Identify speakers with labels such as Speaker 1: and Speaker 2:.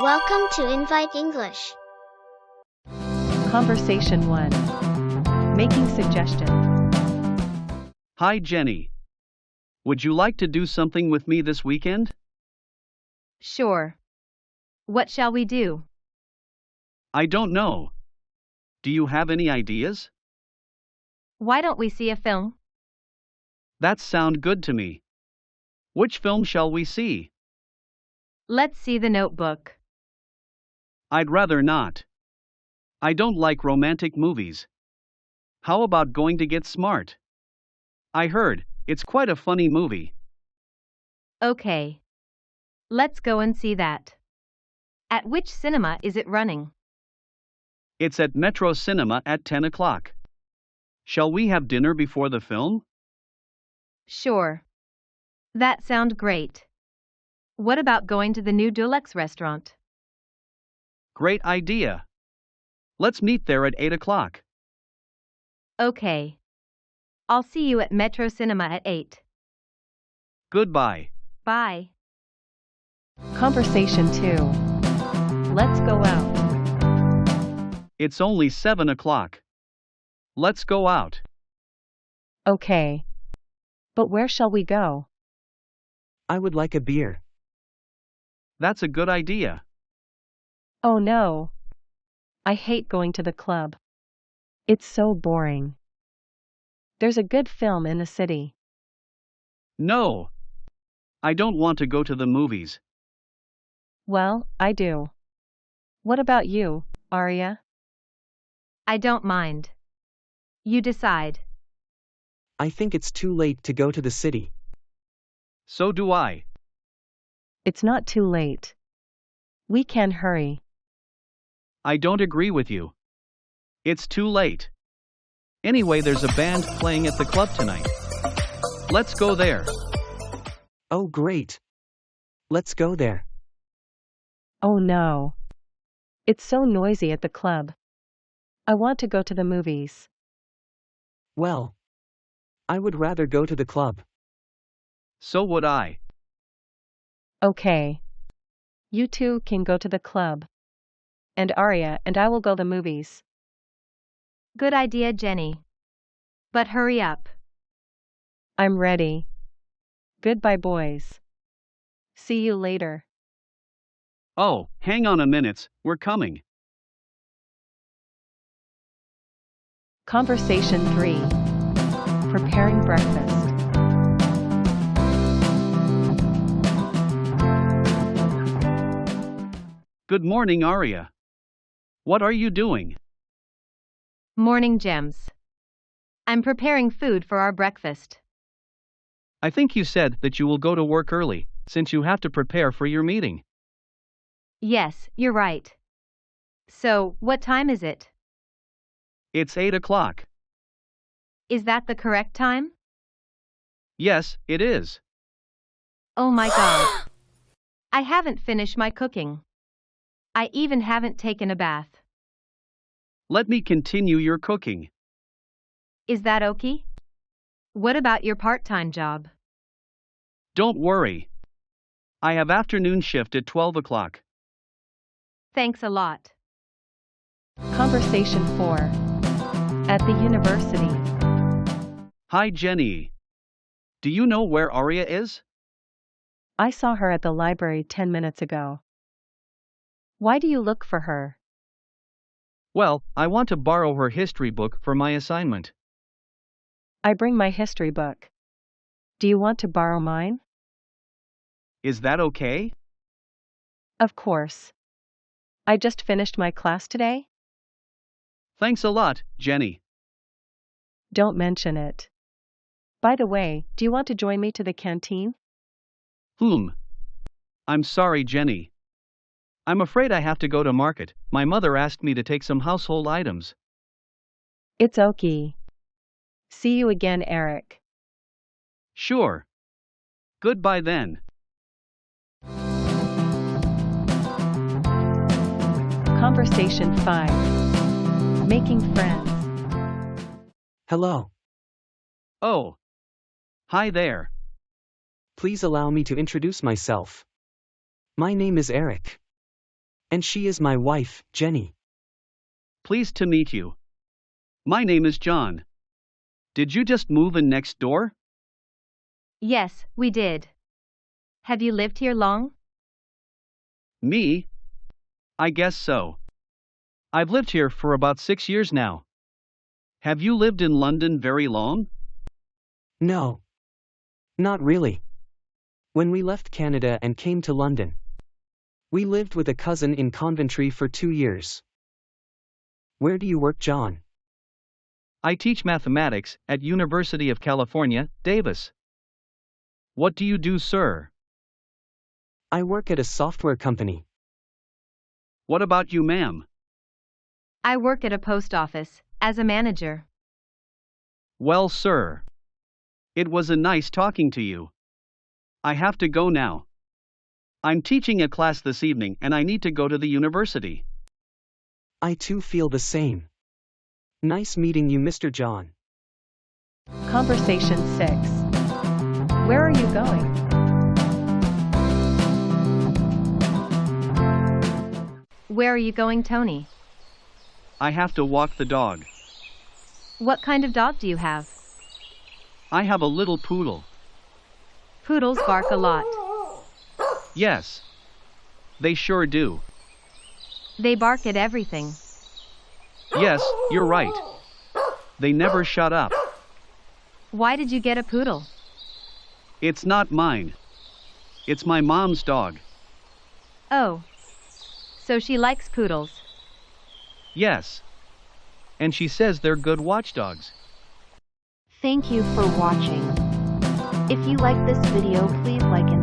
Speaker 1: Welcome to Invite English.
Speaker 2: Conversation 1. Making suggestions.
Speaker 3: Hi, Jenny. Would you like to do something with me this weekend?
Speaker 2: Sure. What shall we do?
Speaker 3: I don't know. Do you have any ideas?
Speaker 2: Why don't we see a film?
Speaker 3: That sounds good to me. Which film shall we see?
Speaker 2: Let's see The Notebook.
Speaker 3: I'd rather not. I don't like romantic movies. How about going to Get Smart? I heard it's quite a funny movie.
Speaker 2: Okay. Let's go and see that. At which cinema is it running?
Speaker 3: It's at Metro Cinema at 10 o'clock. Shall we have dinner before the film?
Speaker 2: Sure. That sounds great. What about going to the new Deluxe restaurant?
Speaker 3: Great idea. Let's meet there at 8 o'clock.
Speaker 2: Okay. I'll see you at Metro Cinema at 8.
Speaker 3: Goodbye.
Speaker 2: Bye. Conversation 2. Let's go out.
Speaker 3: It's only 7 o'clock. Let's go out.
Speaker 2: Okay. But where shall we go?
Speaker 4: I would like a beer.
Speaker 3: That's a good idea.
Speaker 2: Oh no. I hate going to the club. It's so boring. There's a good film in the city.
Speaker 3: No. I don't want to go to the movies.
Speaker 2: Well, I do. What about you, Arya? I don't mind. You decide.
Speaker 4: I think it's too late to go to the city.
Speaker 3: So do I.
Speaker 2: It's not too late. We can hurry.
Speaker 3: I don't agree with you. It's too late. Anyway, there's a band playing at the club tonight. Let's go there.
Speaker 4: Oh, great. Let's go there.
Speaker 2: Oh no. It's so noisy at the club. I want to go to the movies.
Speaker 4: Well, I would rather go to the club.
Speaker 3: So would I.
Speaker 2: Okay. You two can go to the club. And Arya and I will go to the movies. Good idea, Jenny. But hurry up. I'm ready. Goodbye, boys. See you later.
Speaker 3: Oh, hang on a minute, we're coming.
Speaker 2: Conversation 3. Preparing breakfast.
Speaker 3: Good morning, Arya. What are you doing?
Speaker 2: Morning, Gems. I'm preparing food for our breakfast.
Speaker 3: I think you said that you will go to work early, since you have to prepare for your meeting.
Speaker 2: Yes, you're right. So, what time is it?
Speaker 3: It's 8 o'clock.
Speaker 2: Is that the correct time?
Speaker 3: Yes, it is.
Speaker 2: Oh my God. I haven't finished my cooking. I even haven't taken a bath.
Speaker 3: Let me continue your cooking.
Speaker 2: Is that okay? What about your part-time job?
Speaker 3: Don't worry. I have afternoon shift at 12 o'clock.
Speaker 2: Thanks a lot. Conversation 4. At the university.
Speaker 3: Hi, Jenny. Do you know where Arya is?
Speaker 2: I saw her at the library 10 minutes ago. Why do you look for her?
Speaker 3: Well, I want to borrow her history book for my assignment.
Speaker 2: I bring my history book. Do you want to borrow mine?
Speaker 3: Is that okay?
Speaker 2: Of course. I just finished my class today.
Speaker 3: Thanks a lot, Jenny.
Speaker 2: Don't mention it. By the way, do you want to join me to the canteen?
Speaker 3: I'm sorry, Jenny. I'm afraid I have to go to market. My mother asked me to take some household items.
Speaker 2: It's okay. See you again, Eric.
Speaker 3: Sure. Goodbye then.
Speaker 2: Conversation 5. Making friends.
Speaker 4: Hello.
Speaker 3: Oh. Hi there.
Speaker 4: Please allow me to introduce myself. My name is Eric. And she is my wife, Jenny.
Speaker 3: Pleased to meet you. My name is John. Did you just move in next door?
Speaker 2: Yes, we did. Have you lived here long?
Speaker 3: Me? I guess so. I've lived here for about 6 years now. Have you lived in London very long?
Speaker 4: No. Not really. When we left Canada and came to London, we lived with a cousin in Coventry for 2 years. Where do you work, John?
Speaker 3: I teach mathematics at University of California, Davis. What do you do, sir?
Speaker 4: I work at a software company.
Speaker 3: What about you, ma'am?
Speaker 2: I work at a post office, as a manager.
Speaker 3: Well, sir. It was a nice talking to you. I have to go now. I'm teaching a class this evening and I need to go to the university.
Speaker 4: I too feel the same. Nice meeting you, Mr. John.
Speaker 2: Conversation 6. Where are you going? Where are you going, Tony?
Speaker 3: I have to walk the dog.
Speaker 2: What kind of dog do you have?
Speaker 3: I have a little poodle.
Speaker 2: Poodles bark a lot.
Speaker 3: Yes. They sure do.
Speaker 2: They bark at everything.
Speaker 3: Yes, you're right. They never shut up.
Speaker 2: Why did you get a poodle?
Speaker 3: It's not mine. It's my mom's dog.
Speaker 2: Oh. So she likes poodles.
Speaker 3: Yes. And she says they're good watchdogs.
Speaker 5: Thank you for watching. If you like this video, please like and